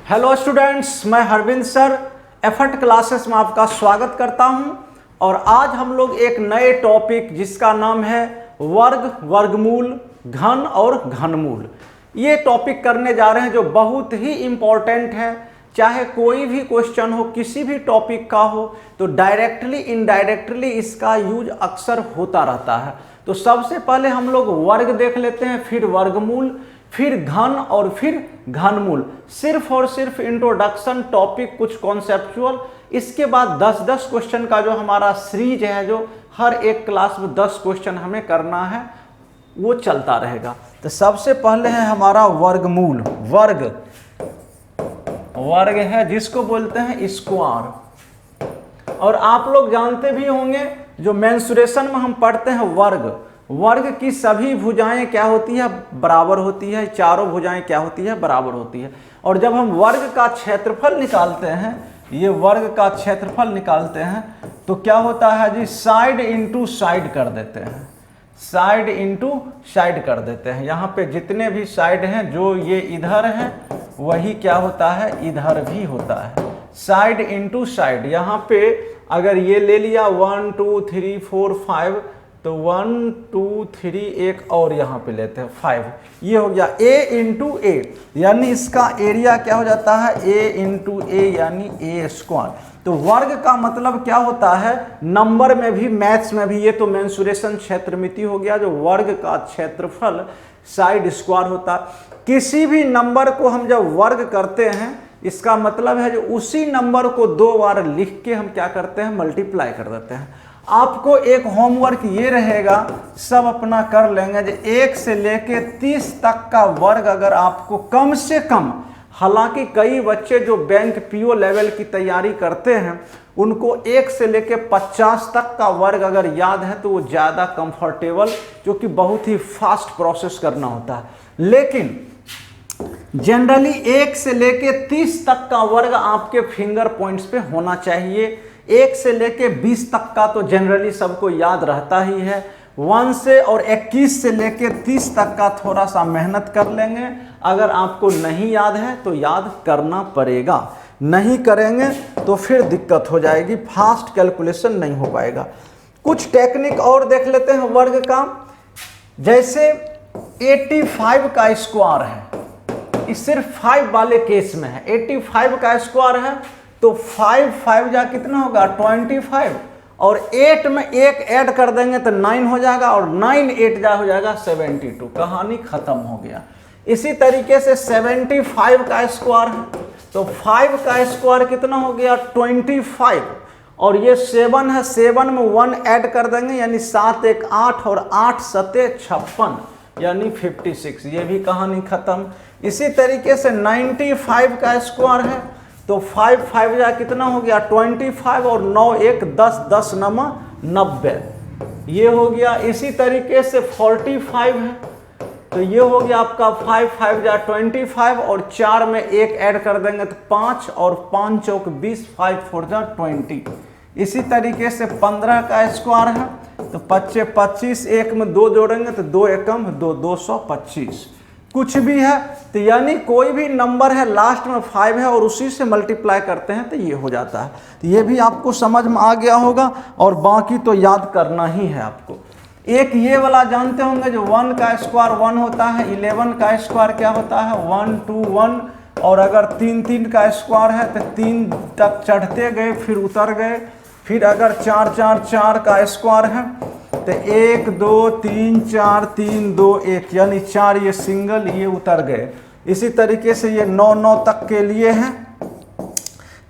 Hello students, मैं Harvind sir effort classes में आपका स्वागत करता हूं। और आज हम लोग एक नए टॉपिक जिसका नाम है वर्ग, वर्गमूल, घन और घनमूल, ये टॉपिक करने जा रहे हैं जो बहुत ही इम्पोर्टेंट है। चाहे कोई भी क्वेश्चन हो, किसी भी टॉपिक का हो, तो डायरेक्टली इनडायरेक्टली इसका यूज अक्सर होता रहता है। तो सबसे पहले हम लोग वर्ग देख लेते हैं, फिर वर्गमूल, फिर घन और फिर घनमूल। सिर्फ और सिर्फ इंट्रोडक्शन टॉपिक, कुछ कॉन्सेप्चुअल। इसके बाद 10-10 क्वेश्चन का जो हमारा सीरीज है, जो हर एक क्लास में 10 क्वेश्चन हमें करना है, वो चलता रहेगा। तो सबसे पहले है हमारा वर्गमूल। वर्ग है जिसको बोलते हैं स्क्वायर। और आप लोग जानते भी होंगे, जो मेंसुरेशन में हम पढ़ते हैं वर्ग की सभी भुजाएं क्या होती है, बराबर होती है। चारों भुजाएं क्या होती है, बराबर होती है। और जब हम वर्ग का क्षेत्रफल निकालते हैं, ये वर्ग का क्षेत्रफल निकालते हैं, तो क्या होता है जी, साइड इंटू साइड कर देते हैं। साइड इंटू साइड कर देते हैं। यहाँ पे जितने भी साइड हैं, जो ये इधर है वही क्या होता है, इधर भी होता है। Side into side. यहाँ पे अगर ये ले लिया 1 2 3 4 5, तो 1 2 3 एक और यहाँ पे लेते हैं 5, ये हो गया a इंटू ए, यानी इसका एरिया क्या हो जाता है, a इंटू ए, यानी ए स्क्वायर। तो वर्ग का मतलब क्या होता है, नंबर में भी, मैथ्स में भी। ये तो मेंसुरेशन क्षेत्रमिति हो गया, जो वर्ग का क्षेत्रफल साइड स्क्वायर होता है। किसी भी नंबर को हम जब वर्ग करते हैं, इसका मतलब है जो उसी नंबर को 2 बार लिख के हम क्या करते हैं, मल्टीप्लाई कर देते हैं। आपको एक होमवर्क ये रहेगा, सब अपना कर लेंगे, जो 1 से लेके 30 तक का वर्ग अगर आपको कम से कम, हालांकि कई बच्चे जो बैंक पीओ लेवल की तैयारी करते हैं, उनको 1 से लेके 50 तक का वर्ग अगर याद है तो वो ज़्यादा कंफर्टेबल, क्योंकि बहुत ही फास्ट प्रोसेस करना होता है। लेकिन जनरली 1 से लेके 30 तक का वर्ग आपके फिंगर पॉइंट्स पे होना चाहिए। 1 से लेके 20 तक का तो जनरली सबको याद रहता ही है। 1 से और 21 से लेके 30 तक का थोड़ा सा मेहनत कर लेंगे। अगर आपको नहीं याद है तो याद करना पड़ेगा, नहीं करेंगे तो फिर दिक्कत हो जाएगी, फास्ट कैलकुलेशन नहीं हो पाएगा। कुछ टेक्निक और देख लेते हैं वर्ग का। जैसे 85 का स्क्वायर है, इस सिर्फ 5 वाले केस में है। 85 का स्क्वायर है तो 5 जा कितना होगा, 25, और 8 में 1 ऐड कर देंगे तो 9 हो जाएगा, और 9 8 जा हो जाएगा 72। कहानी खत्म हो गया। इसी तरीके से 75 का स्क्वायर है, तो 5 का स्क्वायर कितना हो गया, 25, और ये 7 है, 7 में 1 ऐड कर देंगे, यानी 7 1 8, और 8 7 56, यानी 56। ये भी कहानी खत्म। इसी तरीके से 95 का स्क्वायर है, तो 5 जा कितना हो गया, 25, और 9 1 10 10 9 90, ये हो गया। इसी तरीके से 45 है, तो ये हो गया आपका 5 जा 25, और 4 में 1 ऐड कर देंगे तो 5, और 5 चौक 20, 5 4 जा 20। इसी तरीके से 15 का स्क्वायर है, तो 25 25, 1 में 2 जोड़ेंगे तो 2 एकम 2, 225। कुछ भी है, तो यानी कोई भी नंबर है लास्ट में 5 है और उसी से मल्टीप्लाई करते हैं तो ये हो जाता है। तो ये भी आपको समझ में आ गया होगा, और बाकी तो याद करना ही है आपको। एक ये वाला जानते होंगे, जो 1 का स्क्वायर 1 होता है। 11 का स्क्वायर क्या होता है, 1 2 1, और अगर 3 3 का स्क्वायर है तो 3 तक चढ़ते गए, फिर उतर गए। फिर अगर 4 4 4 का स्क्वायर है तो 1 2 3 4 3 2 1, यानी 4 ये सिंगल, ये उतर गए। इसी तरीके से ये 9 9 तक के लिए है,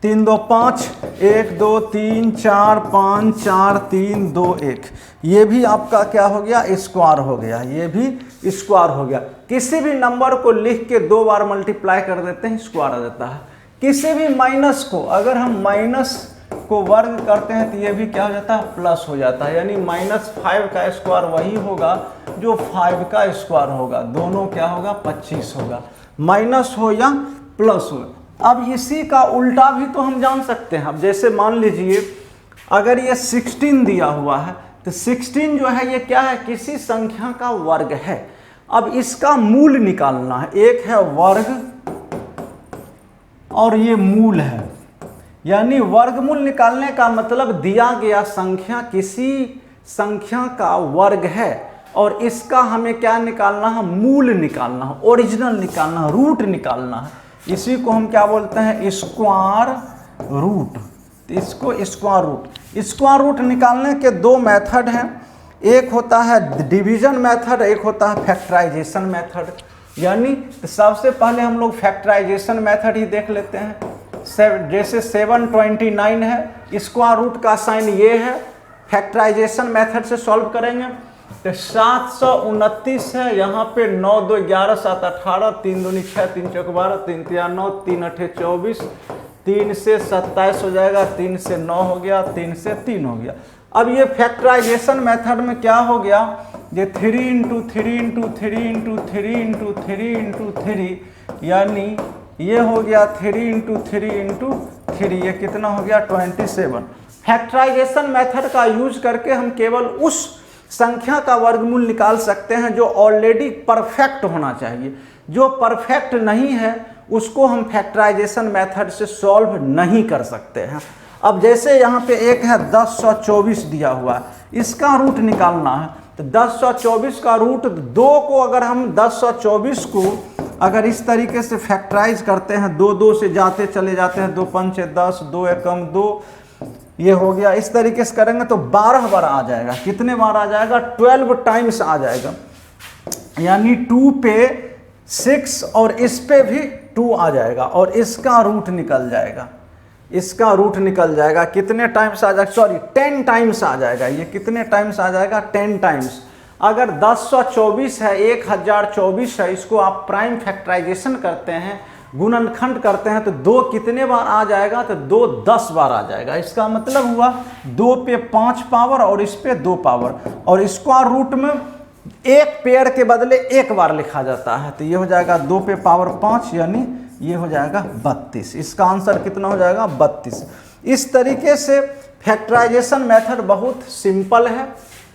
3 2 5, 1 2 3 4 5 4 3 2 1, ये भी आपका क्या हो गया, स्क्वायर हो गया। ये भी स्क्वायर हो गया। किसी भी नंबर को लिख के 2 बार मल्टीप्लाई कर देते हैं, स्क्वायर आ जाता है। किसी भी माइनस को अगर हम माइनस को वर्ग करते हैं तो ये भी क्या हो जाता है, प्लस हो जाता है। यानी -5 का स्क्वायर वही होगा जो 5 का स्क्वायर होगा, दोनों क्या होगा, 25 होगा, माइनस हो या प्लस हो। अब इसी का उल्टा भी तो हम जान सकते हैं। अब जैसे मान लीजिए अगर ये 16 दिया हुआ है, तो 16 जो है ये क्या है, किसी संख्या का वर्ग है। अब इसका मूल निकालना है। एक है वर्ग और ये मूल है। यानी वर्गमूल निकालने का मतलब दिया गया संख्या किसी संख्या का वर्ग है और इसका हमें क्या निकालना है, मूल निकालना है, ओरिजिनल निकालना है, रूट निकालना है। इसी को हम क्या बोलते हैं, स्क्वायर रूट। इसको स्क्वायर रूट, स्क्वायर रूट निकालने के दो मेथड हैं, एक होता है डिवीजन मेथड, एक होता है फैक्टराइजेशन मेथड। यानी सबसे पहले हम लोग फैक्टराइजेशन मेथड ही देख लेते हैं। जैसे 729 है, स्क्वायर रूट का साइन ये है, फैक्टराइजेशन मेथड से सॉल्व करेंगे तो 729 है, यहाँ पे 9 2 11 7 18, 3 दूनी 6 3 चौक 12, 3 3 9, 3 8 24, 3 से 27 हो जाएगा, 3 से 9 हो गया, 3 से 3 हो गया। अब ये फैक्टराइजेशन मेथड में क्या हो गया, ये 3 into 3 into 3 into 3 into 3 into 3, यानी ये हो गया 3 इंटू 3 इंटू 3, ये कितना हो गया 27। फैक्टराइजेशन मेथड का यूज करके हम केवल उस संख्या का वर्गमूल निकाल सकते हैं जो ऑलरेडी परफेक्ट होना चाहिए। जो परफेक्ट नहीं है उसको हम फैक्टराइजेशन मेथड से सॉल्व नहीं कर सकते हैं। अब जैसे यहाँ पे एक है 1024 दिया हुआ है, इसका रूट निकालना है तो 1024 का रूट 2 को अगर हम 1024 को अगर इस तरीके से फैक्टराइज करते हैं, 2 2 से जाते चले जाते हैं, 2 5 10, 2 एकम 2, ये हो गया। इस तरीके से करेंगे तो 12 बार आ जाएगा। कितने बार आ जाएगा, 12 टाइम्स आ जाएगा। यानी 2 पे 6 और इस पे भी 2 आ जाएगा और इसका रूट निकल जाएगा, इसका रूट निकल जाएगा। कितने टाइम्स आ जाएगा, सॉरी 10 टाइम्स आ जाएगा। ये कितने टाइम्स आ जाएगा, 10 टाइम्स। अगर 1024 है, 1024 है, इसको आप प्राइम फैक्टराइजेशन करते हैं, गुणनखंड करते हैं तो 2 कितने बार आ जाएगा, तो 2 10 बार आ जाएगा। इसका मतलब हुआ 2 पे 5 पावर और इस पे 2 पावर, और स्क्वायर रूट में एक पेयर के बदले एक बार लिखा जाता है, तो ये हो जाएगा 2 पे पावर 5, यानी ये हो जाएगा 32। इसका आंसर कितना हो जाएगा, 32। इस तरीके से फैक्टराइजेशन मेथड बहुत सिंपल है।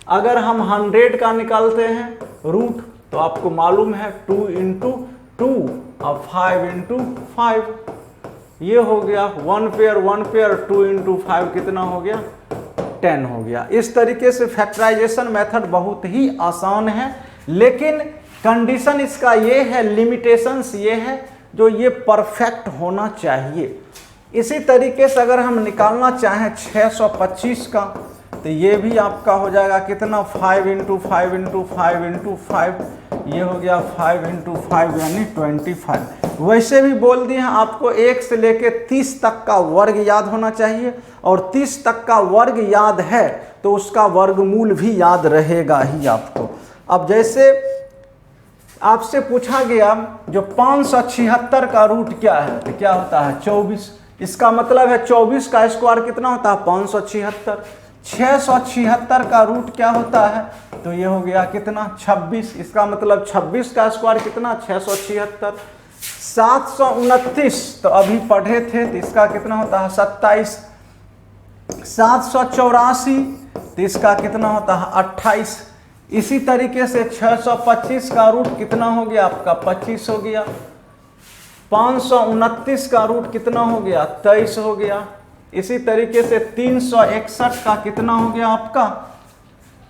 अगर हम 100 का निकालते हैं रूट तो आपको मालूम है 2 इंटू 2 और 5 इंटू 5, ये हो गया 1 पेयर 2 इंटू 5 कितना हो गया, 10 हो गया। इस तरीके से फैक्टराइजेशन मेथड बहुत ही आसान है, लेकिन कंडीशन इसका ये है, लिमिटेशंस ये है, जो ये परफेक्ट होना चाहिए। इसी तरीके से अगर हम निकालना चाहें 625 का तो ये भी आपका हो जाएगा कितना, 5 इंटू 5 इंटू 5 इंटू 5, ये हो गया 5 इंटू 5 यानी 25। वैसे भी बोल दिए हैं आपको 1 से लेके 30 तक का वर्ग याद होना चाहिए, और 30 तक का वर्ग याद है तो उसका वर्गमूल भी याद रहेगा ही आपको। अब जैसे आपसे पूछा गया जो 576 का रूट क्या है, तो क्या होता है 24। इसका मतलब है 24 का स्क्वायर कितना होता है, 576। 676 का रूट क्या होता है, तो ये हो गया कितना, 26। इसका मतलब 26 का स्क्वायर कितना, 676। 729 तो अभी पढ़े थे, तो इसका कितना होता है 27। 784 तो इसका कितना होता है 28। इसी तरीके से 625 का रूट कितना हो गया आपका, 25 हो गया। 529 का रूट कितना हो गया, 23 हो गया। इसी तरीके से 361 का कितना हो गया आपका,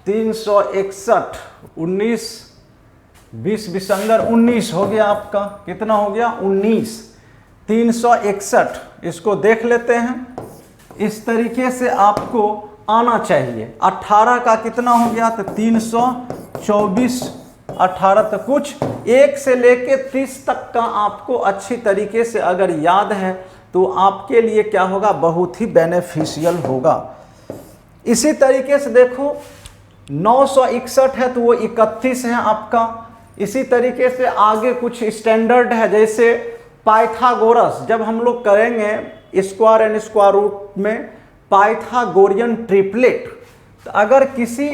361, 19, 20 बिसंगर 19 हो गया आपका, कितना हो गया 19। 361 इसको देख लेते हैं, इस तरीके से आपको आना चाहिए। 18 का कितना हो गया, तो 324, 18 तो कुछ 1 से लेके 30 तक का आपको अच्छी तरीके से अगर याद है तो आपके लिए क्या होगा, बहुत ही बेनिफिशियल होगा। इसी तरीके से देखो 961 है तो वो 31 है आपका। इसी तरीके से आगे कुछ स्टैंडर्ड है, जैसे पाइथागोरस, जब हम लोग करेंगे स्क्वायर एंड स्क्वायर रूट में पाइथागोरियन ट्रिपलेट, तो अगर किसी,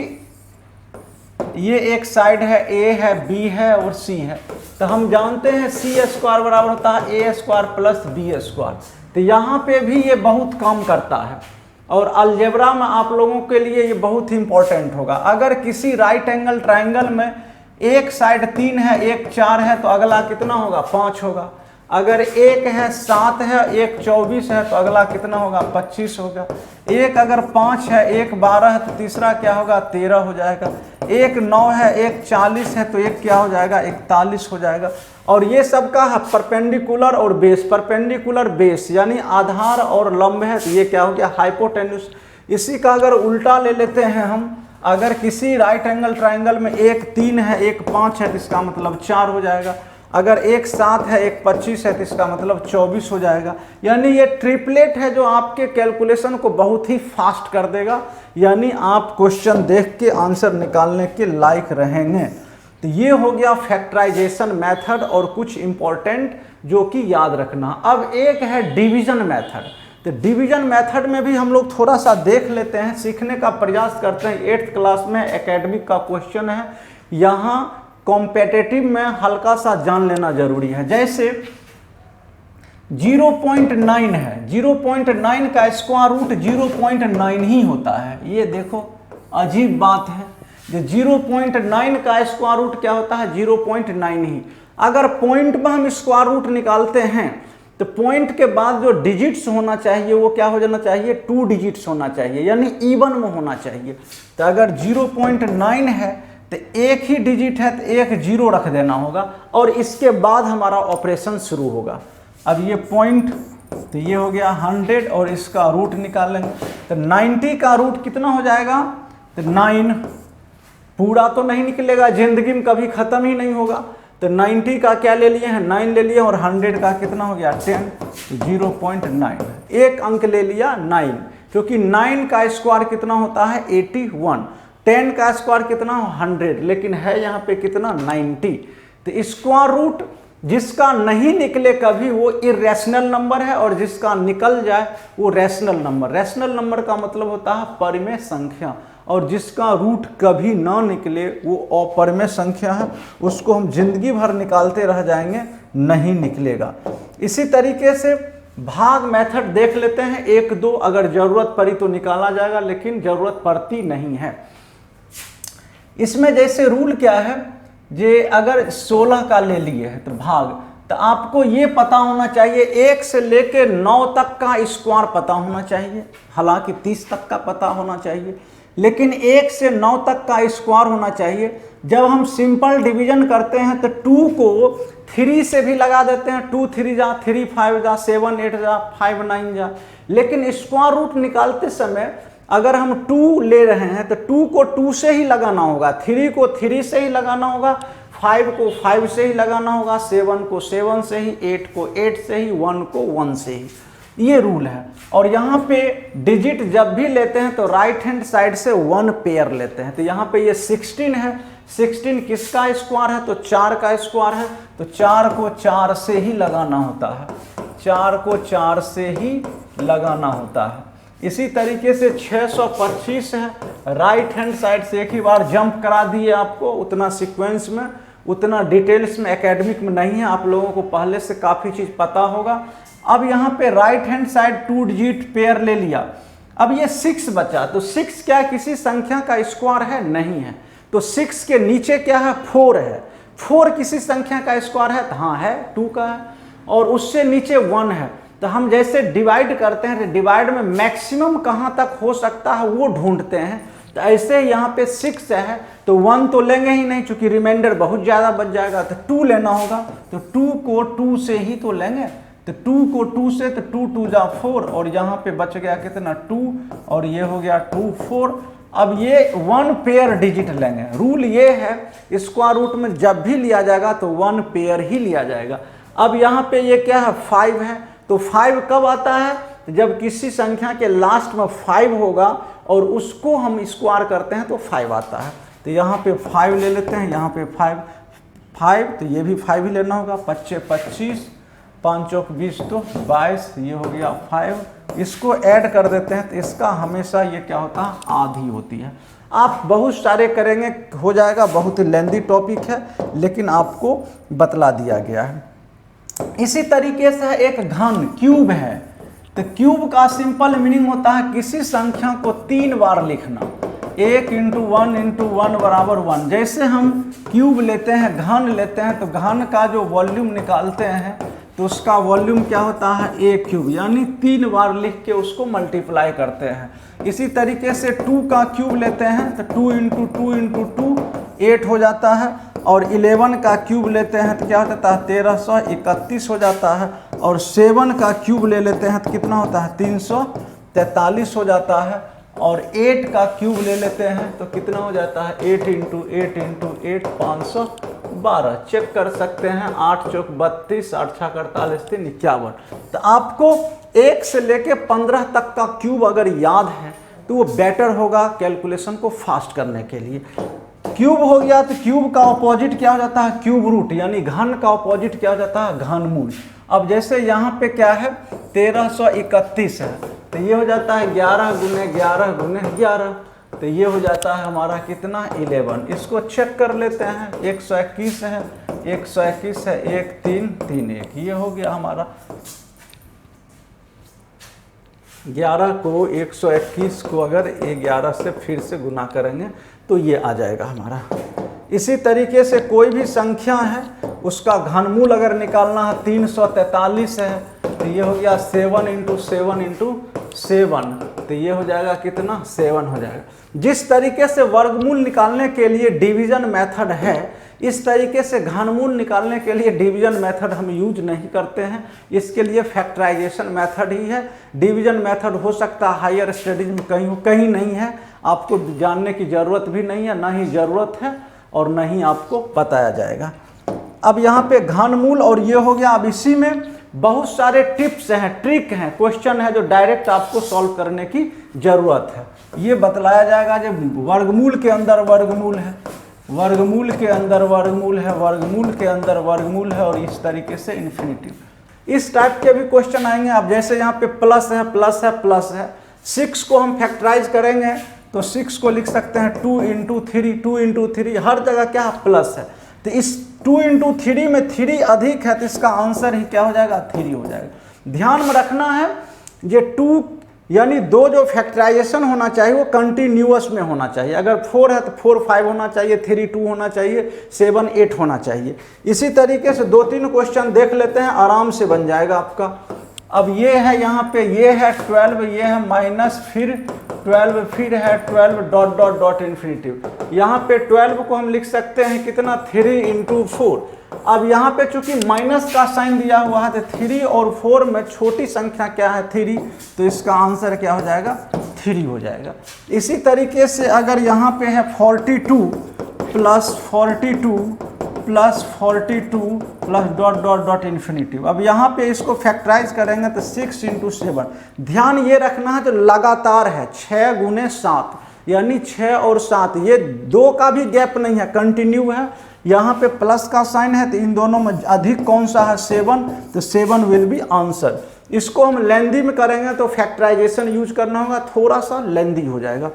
ये एक साइड है, ए है, बी है और सी है, तो हम जानते हैं सी स्क्वायर बराबर होता है ए स्क्वायर प्लस बी स्क्वायर। तो यहाँ पे भी ये बहुत काम करता है, और अलजेब्रा में आप लोगों के लिए ये बहुत ही इंपॉर्टेंट होगा। अगर किसी राइट एंगल ट्राइंगल में एक साइड 3 है, एक 4 है, तो अगला कितना होगा, 5 होगा। अगर एक है 7 है, एक 24 है, तो अगला कितना होगा 25 होगा। एक अगर 5 है, एक 12 है, तो तीसरा क्या होगा 13 हो जाएगा। एक 9 है, एक 40 है, तो एक क्या हो जाएगा 41 हो जाएगा। और ये सबका परपेंडिकुलर और बेस, परपेंडिकुलर बेस यानी आधार और लंब है, तो ये क्या हो गया हाइपोटेन्यूस। इसी का अगर उल्टा ले लेते हैं हम, अगर किसी राइट एंगल ट्राइंगल में एक 3 है, एक 5 है, तो इसका मतलब 4 हो जाएगा। अगर एक 7 है, एक 25 है, तो इसका मतलब 24 हो जाएगा। यानी ये ट्रिपलेट है जो आपके कैलकुलेशन को बहुत ही फास्ट कर देगा, यानी आप क्वेश्चन देख के आंसर निकालने के लायक रहेंगे। तो ये हो गया फैक्टराइजेशन मेथड और कुछ इंपॉर्टेंट जो कि याद रखना। अब एक है डिवीजन मेथड। तो डिवीजन मेथड में भी हम लोग थोड़ा सा देख लेते हैं, सीखने का प्रयास करते हैं। 8th क्लास में एकेडमिक का क्वेश्चन है, यहाँ कॉम्पिटिटिव में हल्का सा जान लेना जरूरी है। जैसे 0.9 है, 0.9 का स्क्वायर रूट 0.9 ही होता है। ये देखो अजीब बात है, जो 0.9 का स्क्वायर रूट क्या होता है 0.9 ही। अगर पॉइंट में हम स्क्वायर रूट निकालते हैं तो पॉइंट के बाद जो डिजिट्स होना चाहिए वो क्या हो जाना चाहिए 2 डिजिट्स होना चाहिए, यानी इवन में होना चाहिए। तो अगर 0.9 है तो एक ही डिजिट है तो एक 0 रख देना होगा और इसके बाद हमारा ऑपरेशन शुरू होगा। अब ये पॉइंट, तो ये हो गया 100 और इसका रूट निकालेंगे तो 90 का रूट कितना हो जाएगा, तो 9। पूरा तो नहीं निकलेगा, जिंदगी में कभी ख़त्म ही नहीं होगा। तो 90 का क्या ले लिए हैं 9 ले लिए और 100 का कितना हो गया 10, तो 0.9 एक अंक ले लिया 9, क्योंकि 9 का स्क्वायर कितना होता है 81, 10 का स्क्वायर कितना हो 100, लेकिन है यहाँ पे कितना 90। तो स्क्वायर रूट जिसका नहीं निकले कभी वो इरेशनल नंबर है और जिसका निकल जाए वो रैशनल नंबर। रैशनल नंबर का मतलब होता है परिमेय संख्या, और जिसका रूट कभी ना निकले वो अपरिमेय संख्या है, उसको हम जिंदगी भर निकालते रह जाएंगे, नहीं निकलेगा। इसी तरीके से भाग मेथड देख लेते हैं, 1 2 अगर जरूरत पड़ी तो निकाला जाएगा, लेकिन जरूरत पड़ती नहीं है। इसमें जैसे रूल क्या है, जे अगर 16 का ले लिए है तो भाग, तो आपको ये पता होना चाहिए 1 से लेके 9 तक का स्क्वायर पता होना चाहिए, हालांकि 30 तक का पता होना चाहिए, लेकिन 1 से 9 तक का स्क्वायर होना चाहिए। जब हम सिंपल डिवीजन करते हैं तो 2 को 3 से भी लगा देते हैं, 2 3 जा, 3 5 जा, 7 8 जा, 5 9 जा, लेकिन स्क्वायर रूट निकालते समय अगर हम 2 ले रहे हैं तो 2 को 2 से ही लगाना होगा, 3 को 3 से ही लगाना होगा, 5 को 5 से ही लगाना होगा, 7 को 7 से ही, 8 को 8 से ही, 1 को 1 से ही। ये रूल है। और यहाँ पे डिजिट जब भी लेते हैं तो राइट हैंड साइड से 1 पेयर लेते हैं। तो यहाँ पे ये 16 है, 16 किसका स्क्वायर है, तो 4 का स्क्वायर है, तो 4 को 4 से ही लगाना होता है, 4 को 4 से ही लगाना होता है। इसी तरीके से 625 है, राइट हैंड साइड से एक ही बार जंप करा दिए आपको, उतना सीक्वेंस में उतना डिटेल्स में एकेडमिक में नहीं है, आप लोगों को पहले से काफ़ी चीज़ पता होगा। अब यहाँ पे right hand side 2 digit pair ले लिया। अब ये 6 बचा, तो 6 क्या किसी संख्या का स्क्वायर है, नहीं है। तो 6 के नीचे क्या है 4 है, 4 किसी संख्या का स्क्वायर है, तो हाँ है 2 का है, और उससे नीचे 1 है। तो हम जैसे डिवाइड करते हैं तो डिवाइड में मैक्सिमम कहाँ तक हो सकता है वो ढूंढते हैं। तो ऐसे यहाँ पे 6 है तो 1 तो लेंगे ही नहीं, चूंकि रिमाइंडर बहुत ज़्यादा बच जाएगा, तो 2 लेना होगा, तो 2 को 2 से ही तो लेंगे, तो 2 को 2 से, तो 2 2 जा 4, और यहाँ पे बच गया कितना 2, और ये हो गया 2 4। अब ये 1 पेयर डिजिट लेंगे। रूल ये है स्क्वायर रूट में जब भी लिया जाएगा तो 1 पेयर ही लिया जाएगा। अब यहाँ पे ये क्या है 5 है, तो 5 कब आता है, जब किसी संख्या के लास्ट में 5 होगा और उसको हम स्क्वायर करते हैं तो 5 आता है। तो यहाँ पे 5 ले लेते हैं, यहाँ पे 5, तो ये भी 5 ही लेना होगा, 5 25, 5 चौक 20 तो 22, ये हो गया 5। इसको ऐड कर देते हैं तो इसका हमेशा ये क्या होता है आधी होती है। आप बहुत सारे करेंगे हो जाएगा, बहुत ही लेंदी टॉपिक है, लेकिन आपको बतला दिया गया है। इसी तरीके से एक घन क्यूब है, तो क्यूब का सिंपल मीनिंग होता है किसी संख्या को 3 बार लिखना, 1 × 1 × 1 बराबर 1। जैसे हम क्यूब लेते हैं, घन लेते हैं, तो घन का जो वॉल्यूम निकालते हैं तो तो उसका वॉल्यूम क्या होता है ए क्यूब, यानी 3 बार लिख के उसको मल्टीप्लाई करते हैं। इसी तरीके से 2 का क्यूब लेते हैं तो 2 इंटू 2 इंटू 2 8 हो जाता है, और 11 का क्यूब लेते हैं तो क्या होता है 1331 हो जाता है, और 7 का क्यूब ले लेते हैं तो कितना होता है 343 हो जाता है, और 8 का क्यूब ले लेते हैं तो कितना हो जाता है 8 इंटू 8 इंटू 8 512। चेक कर सकते हैं 8 चौक 32, 8 छः 48, 3 51। तो आपको 1 से लेके 15 तक का क्यूब अगर याद है तो वो बेटर होगा कैलकुलेशन को फास्ट करने के लिए। क्यूब हो गया तो क्यूब का अपोजिट क्या हो जाता है क्यूब रूट, यानी घन का अपोजिट क्या हो जाता है घनमूल। अब जैसे यहाँ पे क्या है 1331 है तो ये हो जाता है 11 गुने 11 गुने 11, तो ये हो जाता है हमारा कितना 11। इसको चेक कर लेते हैं 121 है 121 है 1 3 3 1, ये हो गया हमारा 11 को 121 को अगर 11 से फिर से गुना करेंगे तो ये आ जाएगा हमारा। इसी तरीके से कोई भी संख्या है उसका घनमूल अगर निकालना है 343 है तो ये हो गया 7 इंटू 7 इंटू 7, तो ये हो जाएगा कितना 7 हो जाएगा। जिस तरीके से वर्गमूल निकालने के लिए डिवीजन मेथड है, इस तरीके से घनमूल निकालने के लिए डिवीजन मेथड हम यूज नहीं करते हैं, इसके लिए फैक्टराइजेशन मेथड ही है। डिवीजन मेथड हो सकता है हायर स्टडीज में कहीं नहीं है, आपको जानने की ज़रूरत भी नहीं है, ना ही ज़रूरत है और ना ही आपको बताया जाएगा। अब यहाँ पे घनमूल और ये हो गया। अब इसी में बहुत सारे टिप्स हैं, ट्रिक हैं, क्वेश्चन है जो डायरेक्ट आपको सॉल्व करने की ज़रूरत है। ये बतलाया जाएगा जब वर्गमूल के अंदर वर्गमूल है, वर्गमूल के अंदर वर्गमूल है, वर्गमूल के अंदर वर्गमूल है, और इस तरीके से इन्फिनिटी। इस टाइप के भी क्वेश्चन आएंगे। अब जैसे यहाँ पे प्लस है प्लस है प्लस है, 6 को हम फैक्टराइज करेंगे तो 6 को लिख सकते हैं 2 इंटू 3, 2 इंटू 3, हर जगह क्या प्लस है, तो इस 2 इंटू 3 में 3 अधिक है तो इसका आंसर ही क्या हो जाएगा 3 हो जाएगा। ध्यान में रखना है ये 2 यानी 2 जो फैक्टराइजेशन होना चाहिए वो कंटिन्यूअस में होना चाहिए। अगर 4 है तो 4 5 होना चाहिए, 3 2 होना चाहिए, 7 8 होना चाहिए। इसी तरीके से 2-3 क्वेश्चन देख लेते हैं, आराम से बन जाएगा आपका। अब ये है यहाँ पे, ये है 12, ये है माइनस फिर 12, फिर है 12 डॉट डॉट डॉट इन्फिनिटिव। यहाँ पे 12 को हम लिख सकते हैं कितना 3 इंटू 4। अब यहाँ पे चूंकि माइनस का साइन दिया हुआ है तो 3 और 4 में छोटी संख्या क्या है 3, तो इसका आंसर क्या हो जाएगा 3 हो जाएगा। इसी तरीके से अगर यहाँ पे है 42 plus 42 plus 42 plus dot dot dot infinitive. अब यहाँ पे इसको फैक्टराइज करेंगे तो 6 इंटू 7। ध्यान ये रखना है जो लगातार है 6 गुने 7, यानी 6 और 7, ये 2 का भी गैप नहीं है, कंटिन्यू है। यहाँ पे प्लस का साइन है तो इन दोनों में अधिक कौन सा है 7, तो 7 विल बी आंसर। इसको हम लेंदी में करेंगे तो फैक्टराइजेशन यूज करना होगा, थोड़ा सा लेंदी हो जाएगा।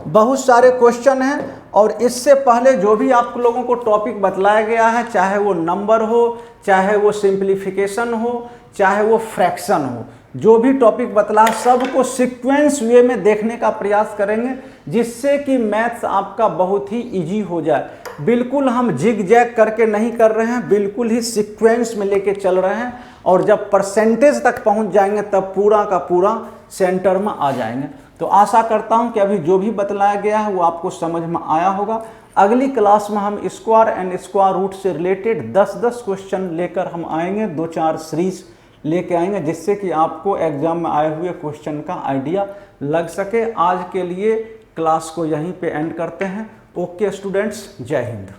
बहुत सारे क्वेश्चन हैं, और इससे पहले जो भी आप लोगों को टॉपिक बतलाया गया है, चाहे वो नंबर हो, चाहे वो सिंप्लीफिकेशन हो, चाहे वो फ्रैक्शन हो, जो भी टॉपिक बतला सबको सीक्वेंस वे में देखने का प्रयास करेंगे, जिससे कि मैथ्स आपका बहुत ही इजी हो जाए। बिल्कुल हम जिग जैग करके नहीं कर रहे हैं, बिल्कुल ही सीक्वेंस में लेके चल रहे हैं, और जब परसेंटेज तक पहुंच जाएंगे तब पूरा का पूरा सेंटर में आ जाएंगे। तो आशा करता हूं कि अभी जो भी बतलाया गया है वो आपको समझ में आया होगा। अगली क्लास में हम स्क्वायर एंड स्क्वायर रूट से रिलेटेड 10-10 क्वेश्चन लेकर हम आएंगे, 2-4 सीरीज लेके आएंगे, जिससे कि आपको एग्जाम में आए हुए क्वेश्चन का आइडिया लग सके। आज के लिए क्लास को यहीं पे एंड करते हैं। ओके स्टूडेंट्स, जय हिंद।